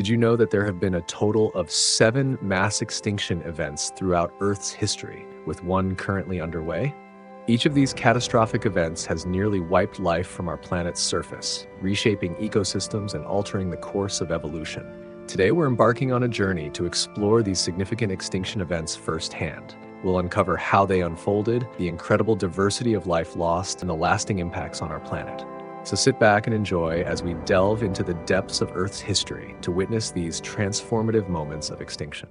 Did you know that there have been a total of 7 mass extinction events throughout Earth's history, with one currently underway? Each of these catastrophic events has nearly wiped life from our planet's surface, reshaping ecosystems and altering the course of evolution. Today we're embarking on a journey to explore these significant extinction events firsthand. We'll uncover how they unfolded, the incredible diversity of life lost, and the lasting impacts on our planet. So sit back and enjoy as we delve into the depths of Earth's history to witness these transformative moments of extinction.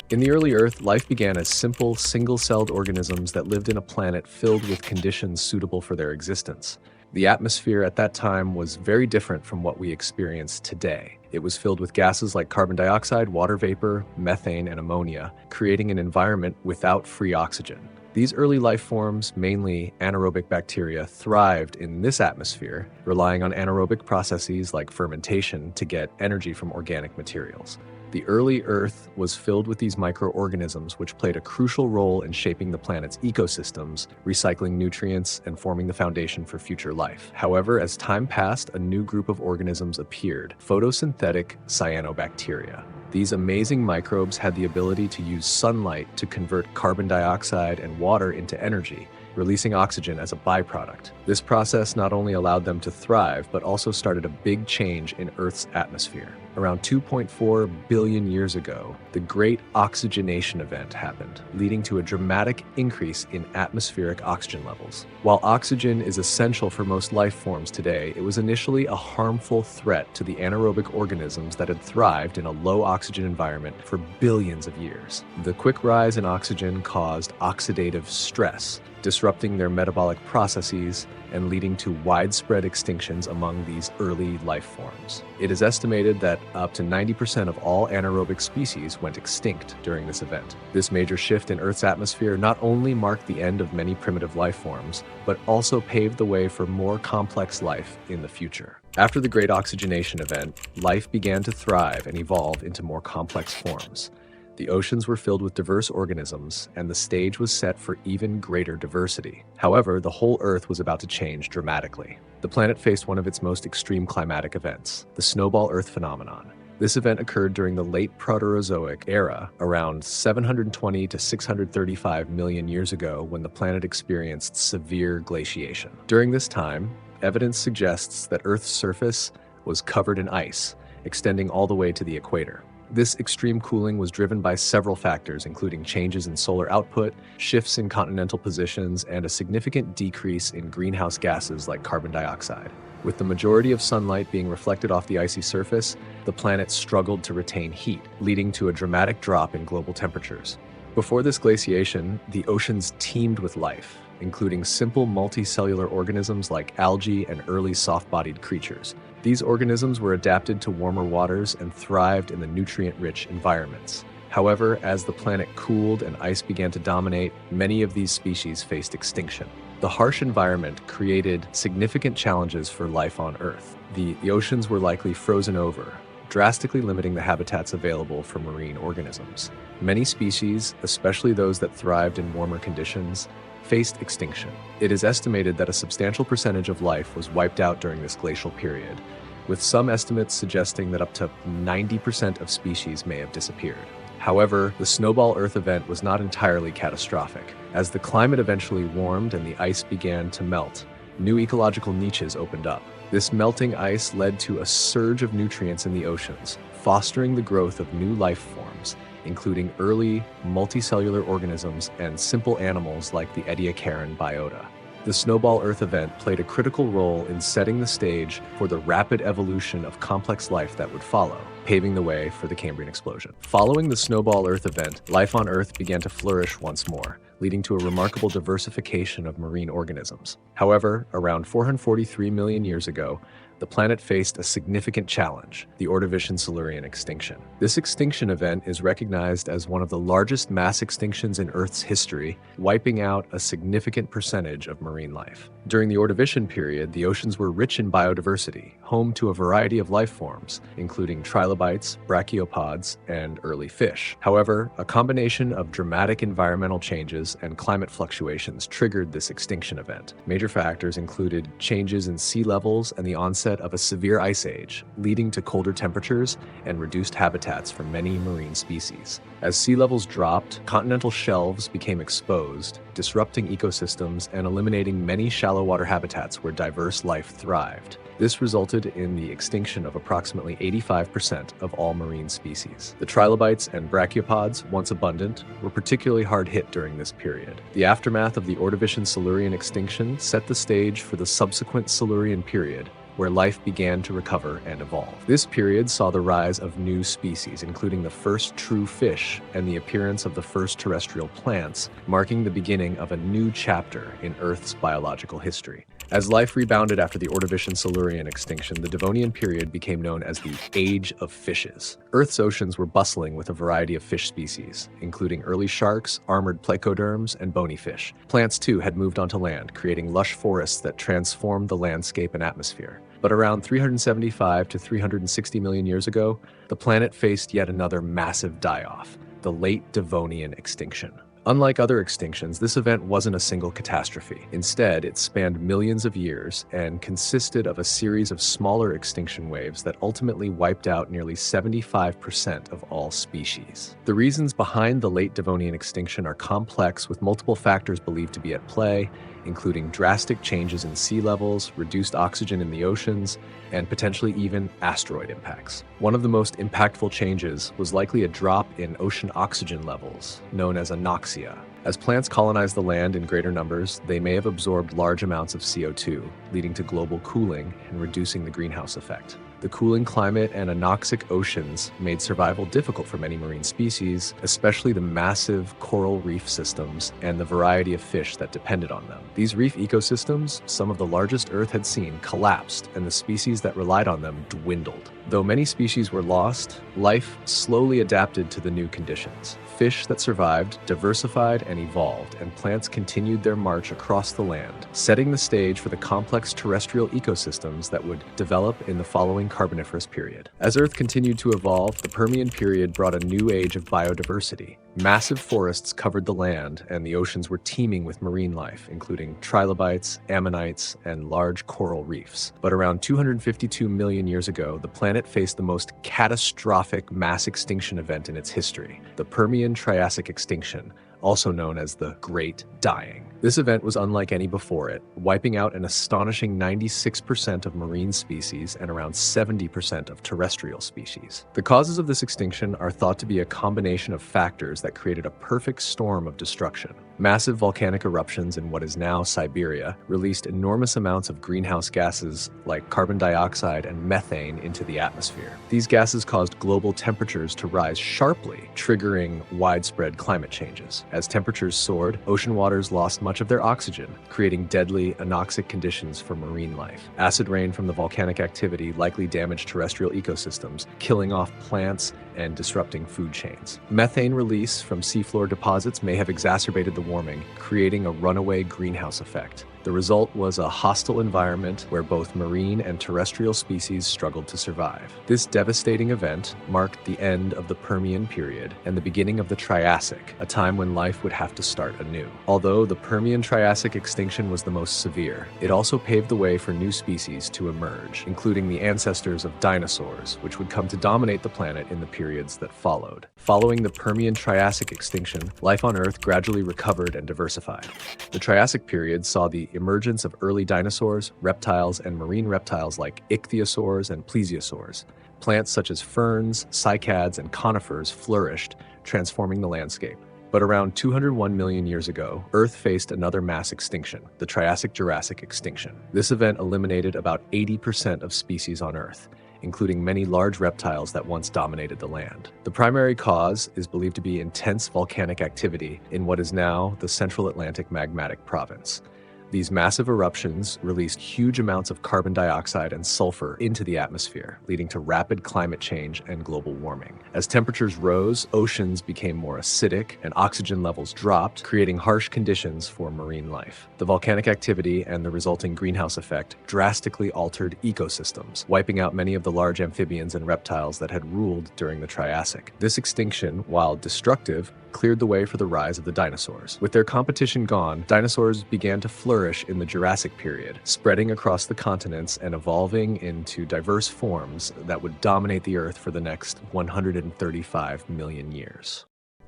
In the early Earth, life began as simple, single-celled organisms that lived in a planet filled with conditions suitable for their existence. The atmosphere at that time was very different from what we experience today. It was filled with gases like carbon dioxide, water vapor, methane, and ammonia, creating an environment without free oxygen. These early life forms, mainly anaerobic bacteria, thrived in this atmosphere, relying on anaerobic processes like fermentation to get energy from organic materials. The early Earth was filled with these microorganisms which played a crucial role in shaping the planet's ecosystems, recycling nutrients, and forming the foundation for future life. However, as time passed, a new group of organisms appeared, photosynthetic cyanobacteria. These amazing microbes had the ability to use sunlight to convert carbon dioxide and water into energy, releasing oxygen as a byproduct. This process not only allowed them to thrive, but also started a big change in Earth's atmosphere. Around 2.4 billion years ago, the Great Oxygenation Event happened, leading to a dramatic increase in atmospheric oxygen levels. While oxygen is essential for most life forms today, it was initially a harmful threat to the anaerobic organisms that had thrived in a low oxygen environment for billions of years. The quick rise in oxygen caused oxidative stress, disrupting their metabolic processes and leading to widespread extinctions among these early life forms. It is estimated that up to 90% of all anaerobic species went extinct during this event. This major shift in Earth's atmosphere not only marked the end of many primitive life forms, but also paved the way for more complex life in the future. After the Great Oxygenation Event, life began to thrive and evolve into more complex forms. The oceans were filled with diverse organisms, and the stage was set for even greater diversity. However, the whole Earth was about to change dramatically. The planet faced one of its most extreme climatic events, the Snowball Earth phenomenon. This event occurred during the late Proterozoic era, around 720 to 635 million years ago, when the planet experienced severe glaciation. During this time, evidence suggests that Earth's surface was covered in ice, extending all the way to the equator. This extreme cooling was driven by several factors, including changes in solar output, shifts in continental positions, and a significant decrease in greenhouse gases like carbon dioxide. With the majority of sunlight being reflected off the icy surface, the planet struggled to retain heat, leading to a dramatic drop in global temperatures. Before this glaciation, the oceans teemed with life, including simple multicellular organisms like algae and early soft-bodied creatures. These organisms were adapted to warmer waters and thrived in the nutrient-rich environments. However, as the planet cooled and ice began to dominate, many of these species faced extinction. The harsh environment created significant challenges for life on Earth. The oceans were likely frozen over, drastically limiting the habitats available for marine organisms. Many species, especially those that thrived in warmer conditions, faced extinction. It is estimated that a substantial percentage of life was wiped out during this glacial period, with some estimates suggesting that up to 90% of species may have disappeared. However, the Snowball Earth event was not entirely catastrophic. As the climate eventually warmed and the ice began to melt, new ecological niches opened up. This melting ice led to a surge of nutrients in the oceans, fostering the growth of new life forms, including early multicellular organisms and simple animals like the Ediacaran biota. The Snowball Earth event played a critical role in setting the stage for the rapid evolution of complex life that would follow, paving the way for the Cambrian explosion. Following the Snowball Earth event, life on Earth began to flourish once more, leading to a remarkable diversification of marine organisms. However, around 443 million years ago, the planet faced a significant challenge, the Ordovician-Silurian Extinction. This extinction event is recognized as one of the largest mass extinctions in Earth's history, wiping out a significant percentage of marine life. During the Ordovician period, the oceans were rich in biodiversity, home to a variety of life forms, including trilobite trilobites, brachiopods, and early fish. However, a combination of dramatic environmental changes and climate fluctuations triggered this extinction event. Major factors included changes in sea levels and the onset of a severe ice age, leading to colder temperatures and reduced habitats for many marine species. As sea levels dropped, continental shelves became exposed, disrupting ecosystems and eliminating many shallow water habitats where diverse life thrived. This resulted in the extinction of approximately 85% of all marine species. The trilobites and brachiopods, once abundant, were particularly hard hit during this period. The aftermath of the Ordovician-Silurian Extinction set the stage for the subsequent Silurian period, where life began to recover and evolve. This period saw the rise of new species, including the first true fish and the appearance of the first terrestrial plants, marking the beginning of a new chapter in Earth's biological history. As life rebounded after the Ordovician-Silurian Extinction, the Devonian period became known as the Age of Fishes. Earth's oceans were bustling with a variety of fish species, including early sharks, armored placoderms, and bony fish. Plants, too, had moved onto land, creating lush forests that transformed the landscape and atmosphere. But around 375 to 360 million years ago, the planet faced yet another massive die-off, the Late Devonian Extinction. Unlike other extinctions, this event wasn't a single catastrophe. Instead, it spanned millions of years and consisted of a series of smaller extinction waves that ultimately wiped out nearly 75% of all species. The reasons behind the Late Devonian Extinction are complex, with multiple factors believed to be at play, including drastic changes in sea levels, reduced oxygen in the oceans, and potentially even asteroid impacts. One of the most impactful changes was likely a drop in ocean oxygen levels, known as anoxia. As plants colonized the land in greater numbers, they may have absorbed large amounts of CO2, leading to global cooling and reducing the greenhouse effect. The cooling climate and anoxic oceans made survival difficult for many marine species, especially the massive coral reef systems and the variety of fish that depended on them. These reef ecosystems, some of the largest Earth had seen, collapsed, and the species that relied on them dwindled. Though many species were lost, life slowly adapted to the new conditions. Fish that survived diversified and evolved, and plants continued their march across the land, setting the stage for the complex terrestrial ecosystems that would develop in the following Carboniferous period. As Earth continued to evolve, the Permian period brought a new age of biodiversity. Massive forests covered the land, and the oceans were teeming with marine life, including trilobites, ammonites, and large coral reefs. But around 252 million years ago, the planet faced the most catastrophic mass extinction event in its history, the Permian-Triassic Extinction, also known as the Great Dying. This event was unlike any before it, wiping out an astonishing 96% of marine species and around 70% of terrestrial species. The causes of this extinction are thought to be a combination of factors that created a perfect storm of destruction. Massive volcanic eruptions in what is now Siberia released enormous amounts of greenhouse gases like carbon dioxide and methane into the atmosphere. These gases caused global temperatures to rise sharply, triggering widespread climate changes. As temperatures soared, ocean waters lost much of their oxygen, creating deadly anoxic conditions for marine life. Acid rain from the volcanic activity likely damaged terrestrial ecosystems, killing off plants and disrupting food chains. Methane release from seafloor deposits may have exacerbated the warming, creating a runaway greenhouse effect. The result was a hostile environment where both marine and terrestrial species struggled to survive. This devastating event marked the end of the Permian period and the beginning of the Triassic, a time when life would have to start anew. Although the Permian-Triassic extinction was the most severe, it also paved the way for new species to emerge, including the ancestors of dinosaurs, which would come to dominate the planet in the periods that followed. Following the Permian-Triassic extinction, life on Earth gradually recovered and diversified. The Triassic period saw the emergence of early dinosaurs, reptiles, and marine reptiles like ichthyosaurs and plesiosaurs. Plants such as ferns, cycads, and conifers flourished, transforming the landscape. But around 201 million years ago, Earth faced another mass extinction, the Triassic-Jurassic Extinction. This event eliminated about 80% of species on Earth, including many large reptiles that once dominated the land. The primary cause is believed to be intense volcanic activity in what is now the Central Atlantic Magmatic Province. These massive eruptions released huge amounts of carbon dioxide and sulfur into the atmosphere, leading to rapid climate change and global warming. As temperatures rose, oceans became more acidic and oxygen levels dropped, creating harsh conditions for marine life. The volcanic activity and the resulting greenhouse effect drastically altered ecosystems, wiping out many of the large amphibians and reptiles that had ruled during the Triassic. This extinction, while destructive, cleared the way for the rise of the dinosaurs. With their competition gone, dinosaurs began to flourish in the Jurassic period, spreading across the continents and evolving into diverse forms that would dominate the Earth for the next 135 million years.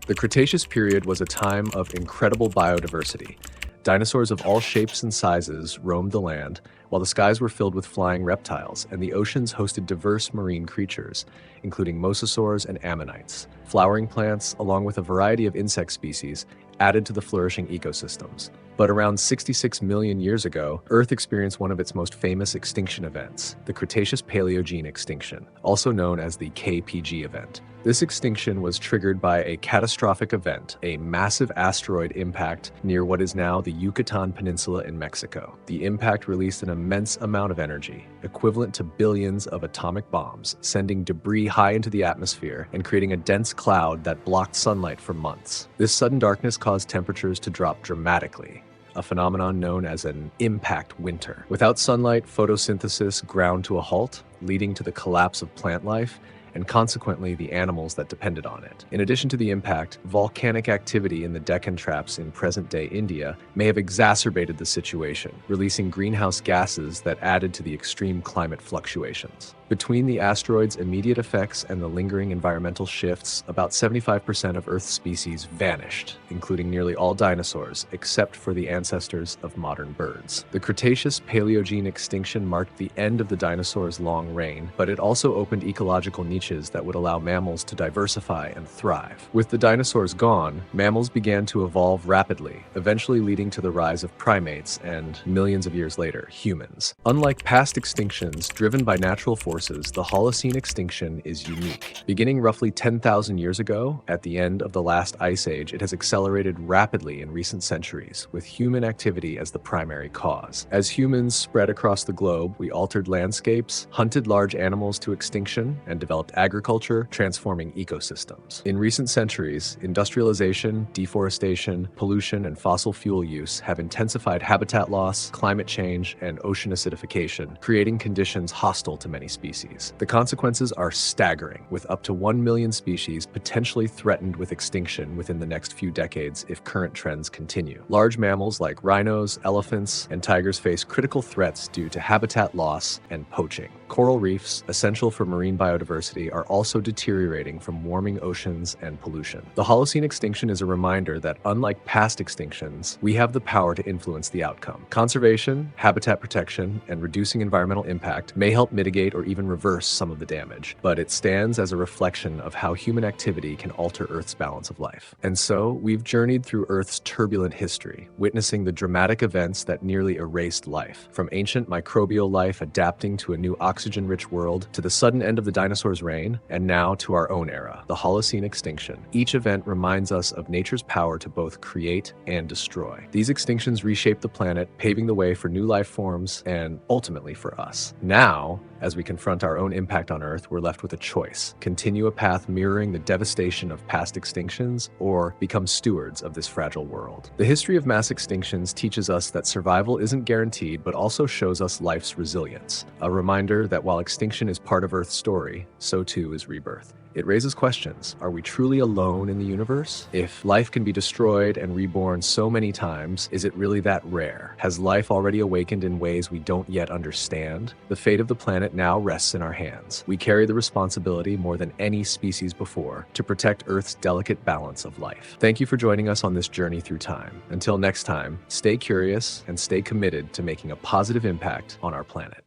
The Cretaceous period was a time of incredible biodiversity. Dinosaurs of all shapes and sizes roamed the land, while the skies were filled with flying reptiles, and the oceans hosted diverse marine creatures, including mosasaurs and ammonites. Flowering plants, along with a variety of insect species, added to the flourishing ecosystems. But around 66 million years ago, Earth experienced one of its most famous extinction events, the Cretaceous-Paleogene Extinction, also known as the KPG event. This extinction was triggered by a catastrophic event, a massive asteroid impact near what is now the Yucatan Peninsula in Mexico. The impact released an immense amount of energy, equivalent to billions of atomic bombs, sending debris high into the atmosphere and creating a dense cloud that blocked sunlight for months. This sudden darkness caused temperatures to drop dramatically, a phenomenon known as an impact winter. Without sunlight, photosynthesis ground to a halt, leading to the collapse of plant life and consequently the animals that depended on it. In addition to the impact, volcanic activity in the Deccan Traps in present-day India may have exacerbated the situation, releasing greenhouse gases that added to the extreme climate fluctuations. Between the asteroid's immediate effects and the lingering environmental shifts, about 75% of Earth's species vanished, including nearly all dinosaurs, except for the ancestors of modern birds. The Cretaceous-Paleogene Extinction marked the end of the dinosaurs' long reign, but it also opened ecological niches that would allow mammals to diversify and thrive. With the dinosaurs gone, mammals began to evolve rapidly, eventually leading to the rise of primates and, millions of years later, humans. Unlike past extinctions driven by natural forces, the Holocene extinction is unique. Beginning roughly 10,000 years ago, at the end of the last ice age, it has accelerated rapidly in recent centuries, with human activity as the primary cause. As humans spread across the globe, we altered landscapes, hunted large animals to extinction, and developed agriculture, transforming ecosystems. In recent centuries, industrialization, deforestation, pollution, and fossil fuel use have intensified habitat loss, climate change, and ocean acidification, creating conditions hostile to many species. The consequences are staggering, with up to 1 million species potentially threatened with extinction within the next few decades if current trends continue. Large mammals like rhinos, elephants, and tigers face critical threats due to habitat loss and poaching. Coral reefs, essential for marine biodiversity, are also deteriorating from warming oceans and pollution. The Holocene extinction is a reminder that, unlike past extinctions, we have the power to influence the outcome. Conservation, habitat protection, and reducing environmental impact may help mitigate or even reverse some of the damage, but it stands as a reflection of how human activity can alter Earth's balance of life. And so, we've journeyed through Earth's turbulent history, witnessing the dramatic events that nearly erased life, from ancient microbial life adapting to a new oxygen-rich world, to the sudden end of the dinosaurs' reign, and now to our own era, the Holocene extinction. Each event reminds us of nature's power to both create and destroy. These extinctions reshaped the planet, paving the way for new life forms and, ultimately, for us. Now, as we confront our own impact on Earth, we're left with a choice: continue a path mirroring the devastation of past extinctions, or become stewards of this fragile world. The history of mass extinctions teaches us that survival isn't guaranteed, but also shows us life's resilience. A reminder that while extinction is part of Earth's story, so too is rebirth. It raises questions. Are we truly alone in the universe? If life can be destroyed and reborn so many times, is it really that rare? Has life already awakened in ways we don't yet understand? The fate of the planet now rests in our hands. We carry the responsibility more than any species before to protect Earth's delicate balance of life. Thank you for joining us on this journey through time. Until next time, stay curious and stay committed to making a positive impact on our planet.